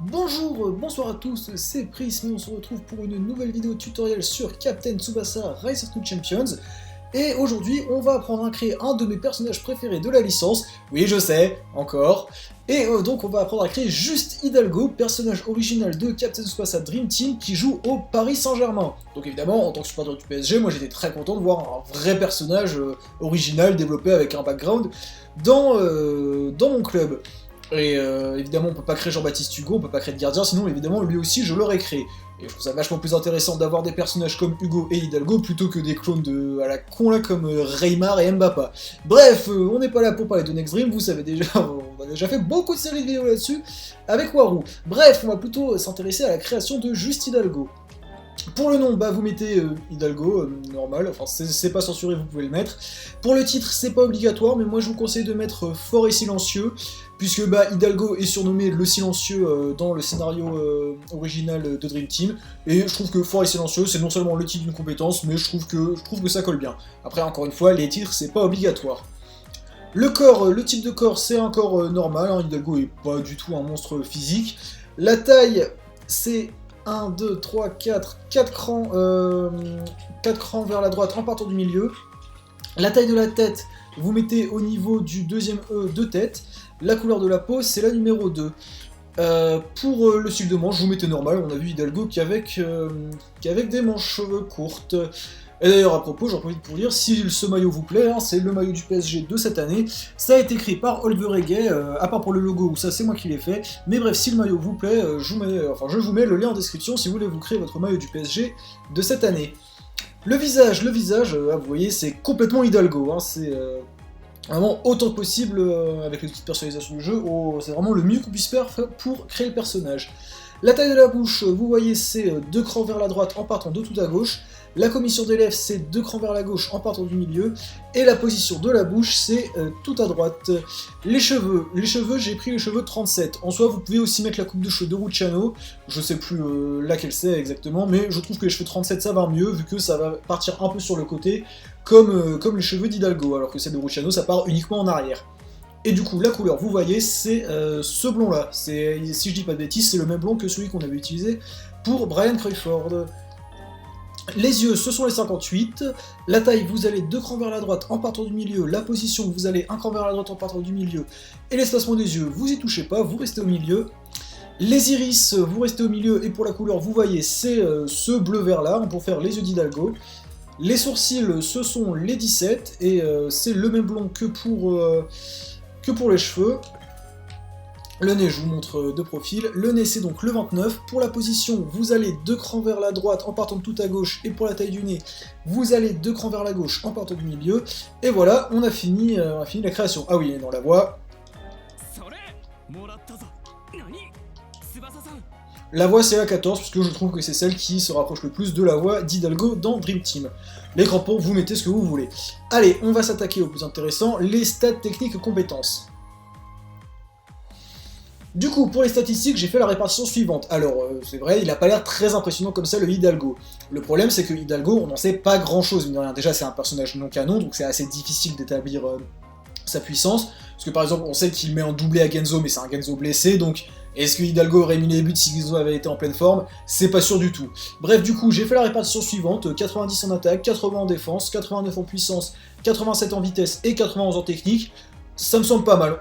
Bonjour, bonsoir à tous, c'est Prism et on se retrouve pour une nouvelle vidéo tutoriel sur Captain Tsubasa Rise of the Champions. Et aujourd'hui, on va apprendre à créer un de mes personnages préférés de la licence. Oui, je sais, encore. Et donc, on va apprendre à créer Juste Hidalgo, personnage original de Captain Tsubasa Dream Team qui joue au Paris Saint-Germain. Donc évidemment, en tant que supporter du PSG, moi j'étais très content de voir un vrai personnage original développé avec un background dans mon club. Et évidemment, on peut pas créer Jean-Baptiste Hugo, on peut pas créer de gardien, sinon évidemment, lui aussi, je l'aurais créé. Et je trouve ça vachement plus intéressant d'avoir des personnages comme Hugo et Hidalgo plutôt que des clones à la con là comme Reymar et Mbappé. Bref, on n'est pas là pour parler de Next Dream, vous savez déjà, on a déjà fait beaucoup de séries de vidéos là-dessus avec Warou. Bref, on va plutôt s'intéresser à la création de Juste Hidalgo. Pour le nom, bah vous mettez Hidalgo, normal, enfin c'est pas censuré, vous pouvez le mettre. Pour le titre, c'est pas obligatoire, mais moi je vous conseille de mettre fort et silencieux, puisque bah Hidalgo est surnommé le silencieux dans le scénario original de Dream Team, et je trouve que fort et silencieux, c'est non seulement le titre d'une compétence, mais je trouve que ça colle bien. Après, encore une fois, les titres, c'est pas obligatoire. Le corps, le type de corps, c'est un corps normal, hein. Hidalgo est pas du tout un monstre physique. La taille, c'est 1, 2, 3, 4 crans, 4 crans vers la droite en partant du milieu. La taille de la tête, vous mettez au niveau du deuxième E de tête. La couleur de la peau, c'est la numéro 2. Pour le style de manche, vous mettez normal. On a vu Hidalgo qu'avec des manches courtes. Et d'ailleurs, à propos, j'en profite pour dire, si ce maillot vous plaît, hein, c'est le maillot du PSG de cette année, ça a été créé par Oliver Reggae, à part pour le logo, où ça c'est moi qui l'ai fait, mais bref, si le maillot vous plaît, je vous mets le lien en description si vous voulez vous créer votre maillot du PSG de cette année. Le visage, vous voyez, c'est complètement Hidalgo, hein, c'est vraiment autant que possible, avec les petites personnalisations du jeu, c'est vraiment le mieux qu'on puisse faire pour créer le personnage. La taille de la bouche, vous voyez, c'est 2 crans vers la droite en partant de tout à gauche. La commission des lèvres, c'est 2 crans vers la gauche en partant du milieu. Et la position de la bouche, c'est tout à droite. Les cheveux, j'ai pris les cheveux 37. En soi, vous pouvez aussi mettre la coupe de cheveux de Rucciano. Je sais plus laquelle c'est exactement, mais je trouve que les cheveux 37, ça va mieux, vu que ça va partir un peu sur le côté, comme les cheveux d'Hidalgo, alors que celle de Rucciano, ça part uniquement en arrière. Et du coup, la couleur, vous voyez, c'est ce blond-là. Si je dis pas de bêtises, c'est le même blond que celui qu'on avait utilisé pour Brian Crawford. Les yeux, ce sont les 58. La taille, vous allez 2 crans vers la droite en partant du milieu. La position, vous allez 1 cran vers la droite en partant du milieu. Et l'espacement des yeux, vous y touchez pas, vous restez au milieu. Les iris, vous restez au milieu, et pour la couleur, vous voyez, c'est ce bleu vert là, pour faire les yeux d'Hidalgo. Les sourcils, ce sont les 17, et c'est le même blond que pour les cheveux. Le nez, je vous montre de profil. Le nez, c'est donc le 29. Pour la position, vous allez 2 crans vers la droite en partant de tout à gauche. Et pour la taille du nez, vous allez 2 crans vers la gauche en partant du milieu. Et voilà, on a fini la création. Ah oui, et dans la voix. La voix, c'est la 14, puisque je trouve que c'est celle qui se rapproche le plus de la voix d'Hidalgo dans Dream Team. Les crampons, vous mettez ce que vous voulez. Allez, on va s'attaquer au plus intéressant, les stats techniques compétences. Du coup, pour les statistiques, j'ai fait la répartition suivante. Alors, c'est vrai, il a pas l'air très impressionnant comme ça, le Hidalgo. Le problème, c'est que Hidalgo, on n'en sait pas grand-chose, mine de rien. Déjà, c'est un personnage non canon, donc c'est assez difficile d'établir sa puissance. Parce que, par exemple, on sait qu'il met en doublé à Genzo, mais c'est un Genzo blessé, donc est-ce que Hidalgo aurait mis les buts si Genzo avait été en pleine forme? C'est pas sûr du tout. Bref, du coup, j'ai fait la répartition suivante, 90 en attaque, 80 en défense, 89 en puissance, 87 en vitesse et 91 en technique. Ça me semble pas mal.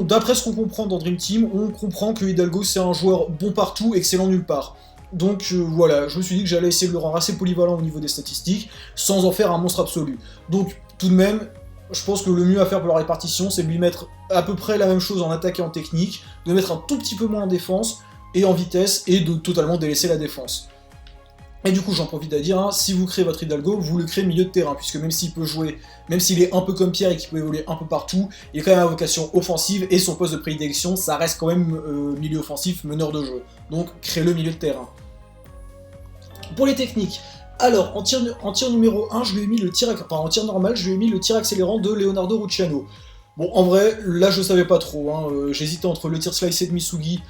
D'après ce qu'on comprend dans Dream Team, on comprend que Hidalgo c'est un joueur bon partout, excellent nulle part. Donc voilà, je me suis dit que j'allais essayer de le rendre assez polyvalent au niveau des statistiques, sans en faire un monstre absolu. Donc tout de même, je pense que le mieux à faire pour la répartition, c'est de lui mettre à peu près la même chose en attaque et en technique, de mettre un tout petit peu moins en défense et en vitesse, et de totalement délaisser la défense. Et du coup, j'en profite à dire, hein, si vous créez votre Hidalgo, vous le créez milieu de terrain, puisque même s'il peut jouer, même s'il est un peu comme Pierre et qu'il peut évoluer un peu partout, il a quand même une vocation offensive, et son poste de prédilection, ça reste quand même milieu offensif, meneur de jeu. Donc, créez-le milieu de terrain. Pour les techniques, alors, en tir numéro 1, je lui ai mis le tir, en tir normal, je lui ai mis le tir accélérant de Leonardo Rucciano. Bon, en vrai, là, je savais pas trop, hein, j'hésitais entre le tir slicé de Misugi,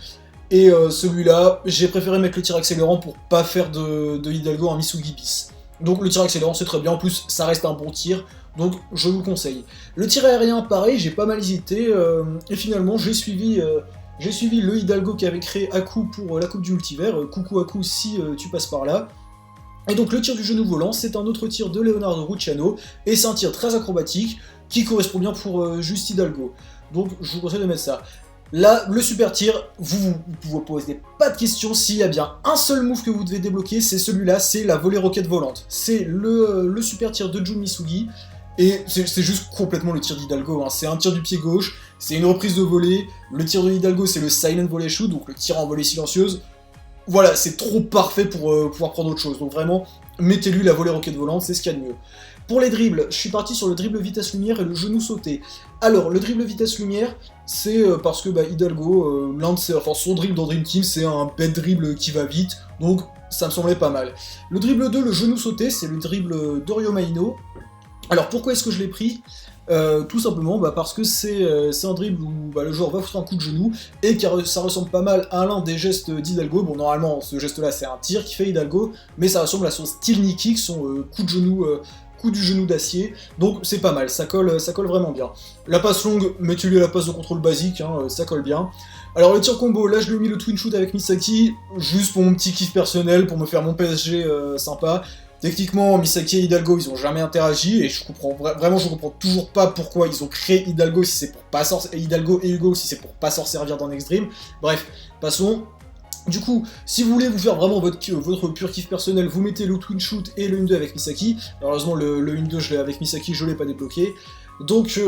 et celui-là, j'ai préféré mettre le tir accélérant pour pas faire de Hidalgo un Misugi bis. Donc le tir accélérant c'est très bien, en plus ça reste un bon tir, donc je vous le conseille. Le tir aérien pareil, j'ai pas mal hésité, et finalement j'ai suivi J'ai suivi le Hidalgo qui avait créé Aku pour la Coupe du Multivers, coucou Aku si tu passes par là. Et donc le tir du genou volant, c'est un autre tir de Leonardo Rucciano, et c'est un tir très acrobatique, qui correspond bien pour juste Hidalgo. Donc je vous conseille de mettre ça. Là, le super tir, vous vous posez pas de questions, s'il y a bien un seul move que vous devez débloquer, c'est celui-là, c'est la volée roquette volante. C'est le super tir de Jun Misugi, et c'est juste complètement le tir d'Hidalgo, hein. C'est un tir du pied gauche, c'est une reprise de volée, le tir de Hidalgo c'est le silent volley shoot, donc le tir en volée silencieuse. Voilà, c'est trop parfait pour pouvoir prendre autre chose, donc vraiment, mettez-lui la volée roquette volante, c'est ce qu'il y a de mieux. Pour les dribbles, je suis parti sur le dribble vitesse lumière et le genou sauté. Alors, le dribble vitesse lumière, c'est parce que Hidalgo, son dribble dans Dream Team, c'est un bête dribble qui va vite, donc ça me semblait pas mal. Le dribble 2, le genou sauté, c'est le dribble d'Orio Maino. Alors, pourquoi est-ce que je l'ai pris ? Tout simplement parce que c'est un dribble où le joueur va foutre un coup de genou et ça ressemble pas mal à l'un des gestes d'Hidalgo. Bon, normalement, ce geste-là, c'est un tir qui fait Hidalgo, mais ça ressemble à son style knee kick, son coup de genou, coup du genou d'acier. Donc c'est pas mal, ça colle vraiment bien. La passe longue, mettez-lui la passe de contrôle basique, hein, ça colle bien. Alors le tir combo, là je lui ai mis le twin shoot avec Misaki, juste pour mon petit kiff personnel, pour me faire mon PSG sympa. Techniquement, Misaki et Hidalgo, ils ont jamais interagi, et je comprends toujours pas pourquoi ils ont créé Hidalgo si c'est pour pas Hidalgo et Hugo si c'est pour pas s'en servir dans Next Dream. Bref, passons. Du coup, si vous voulez vous faire vraiment votre pur kiff personnel, vous mettez le twin shoot et le 1-2 avec Misaki. Malheureusement, le 1-2 avec Misaki, je l'ai pas débloqué. Donc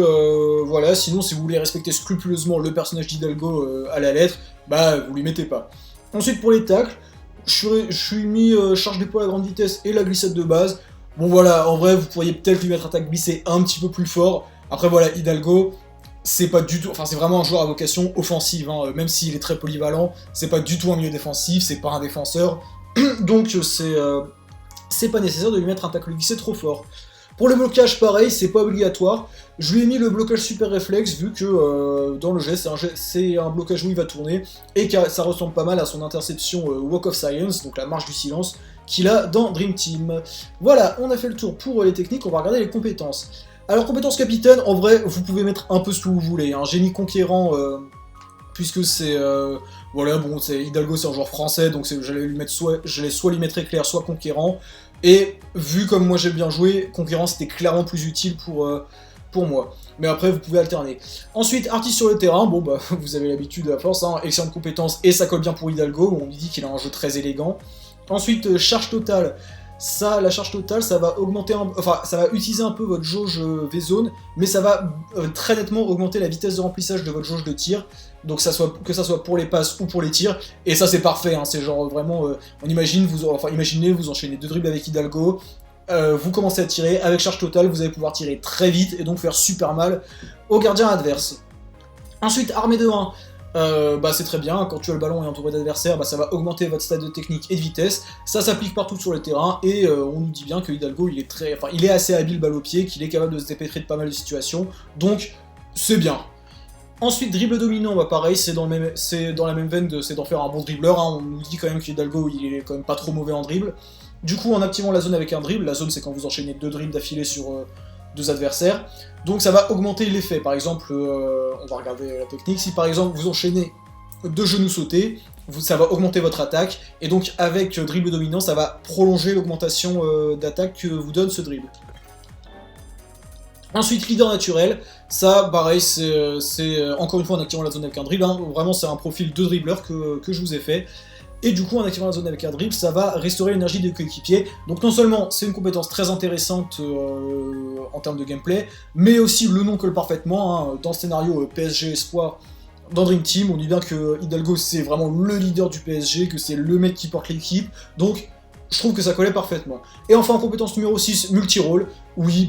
voilà, sinon si vous voulez respecter scrupuleusement le personnage d'Hidalgo à la lettre, vous lui mettez pas. Ensuite pour les tacles, je suis mis charge d'épaule à grande vitesse et la glissade de base. Bon voilà, en vrai vous pourriez peut-être lui mettre attaque glissée un petit peu plus fort. Après voilà, Hidalgo, c'est pas du tout, c'est vraiment un joueur à vocation offensive, hein, même s'il est très polyvalent, c'est pas du tout un milieu défensif, c'est pas un défenseur, donc c'est pas nécessaire de lui mettre un tacle glissé trop fort. Pour le blocage, pareil, c'est pas obligatoire. Je lui ai mis le blocage super réflexe, vu que dans le jet, c'est un blocage où il va tourner, et que ça ressemble pas mal à son interception Walk of Silence, donc la marche du silence, qu'il a dans Dream Team. Voilà, on a fait le tour pour les techniques, on va regarder les compétences. Alors, compétence capitaine, en vrai, vous pouvez mettre un peu ce que vous voulez. Un génie conquérant, puisque c'est... c'est Hidalgo, c'est un joueur français, donc j'allais soit lui mettre éclair, soit conquérant. Et vu comme moi j'ai bien joué, conquérant c'était clairement plus utile pour moi. Mais après vous pouvez alterner. Ensuite, artiste sur le terrain, vous avez l'habitude à force, hein, excellente compétence et ça colle bien pour Hidalgo, on lui dit qu'il a un jeu très élégant. Ensuite, charge totale. La charge totale, ça va augmenter ça va utiliser un peu votre jauge V-Zone, mais ça va très nettement augmenter la vitesse de remplissage de votre jauge de tir, donc que ça soit pour les passes ou pour les tirs, et ça c'est parfait, hein, c'est genre vraiment, imaginez, vous enchaînez 2 dribbles avec Hidalgo, vous commencez à tirer, avec charge totale, vous allez pouvoir tirer très vite, et donc faire super mal au gardien adverse. Ensuite, armée de 1. C'est très bien, quand tu as le ballon et entouré d'adversaires, ça va augmenter votre stade de technique et de vitesse, ça s'applique partout sur le terrain, et on nous dit bien que Hidalgo, il est assez habile balle au pied, qu'il est capable de se dépêtrer de pas mal de situations, donc c'est bien. Ensuite, dribble dominant, pareil, c'est dans la même veine, c'est d'en faire un bon dribbleur, hein. On nous dit quand même qu'Hidalgo, il est quand même pas trop mauvais en dribble. Du coup, en activant la zone avec un dribble, la zone c'est quand vous enchaînez 2 dribbles d'affilée sur 2 adversaires, donc ça va augmenter l'effet. Par exemple, on va regarder la technique, si par exemple vous enchaînez 2 genoux sautés, ça va augmenter votre attaque, et donc avec dribble dominant, ça va prolonger l'augmentation d'attaque que vous donne ce dribble. Ensuite, leader naturel, ça pareil, c'est encore une fois en activant la zone avec un dribble, hein. Vraiment c'est un profil de dribbleur que je vous ai fait. Et du coup, en activant la zone avec un dribble, ça va restaurer l'énergie des coéquipiers. Donc non seulement c'est une compétence très intéressante en termes de gameplay, mais aussi le nom colle parfaitement, hein. Dans le scénario PSG Espoir, dans Dream Team, on dit bien que Hidalgo c'est vraiment le leader du PSG, que c'est le mec qui porte l'équipe, donc je trouve que ça collait parfaitement. Et enfin, en compétence numéro 6, multi-rôle, oui,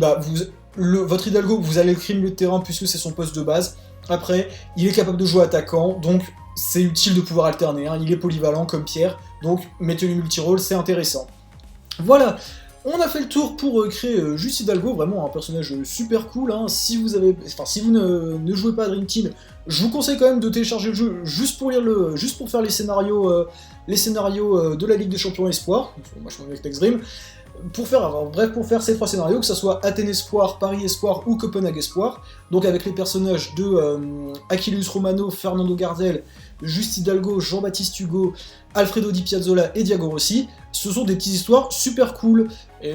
votre Hidalgo, vous allez écrire le terrain puisque c'est son poste de base. Après, il est capable de jouer attaquant, donc c'est utile de pouvoir alterner, hein. Il est polyvalent comme Pierre, donc mettez-lui multi-rôle, c'est intéressant. Voilà, on a fait le tour pour créer juste Hidalgo, vraiment un personnage super cool, hein. Si vous ne jouez pas à Dream Team, je vous conseille quand même de télécharger le jeu juste pour faire les scénarios de la Ligue des Champions Espoir, moi je suis avec Next Dream, pour faire ces 3 scénarios, que ce soit Athènes Espoir, Paris Espoir ou Copenhague Espoir, donc avec les personnages de Achilles Romano, Fernando Gardel, Juste Hidalgo, Jean-Baptiste Hugo, Alfredo Di Piazzolla et Diego Rossi. Ce sont des petites histoires super cool, et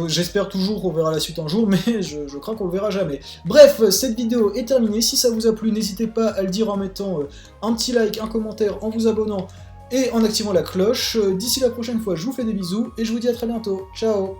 j'espère toujours qu'on verra la suite un jour, mais je crains qu'on le verra jamais. Bref, cette vidéo est terminée, si ça vous a plu, n'hésitez pas à le dire en mettant un petit like, un commentaire, en vous abonnant et en activant la cloche. D'ici la prochaine fois, je vous fais des bisous, et je vous dis à très bientôt. Ciao!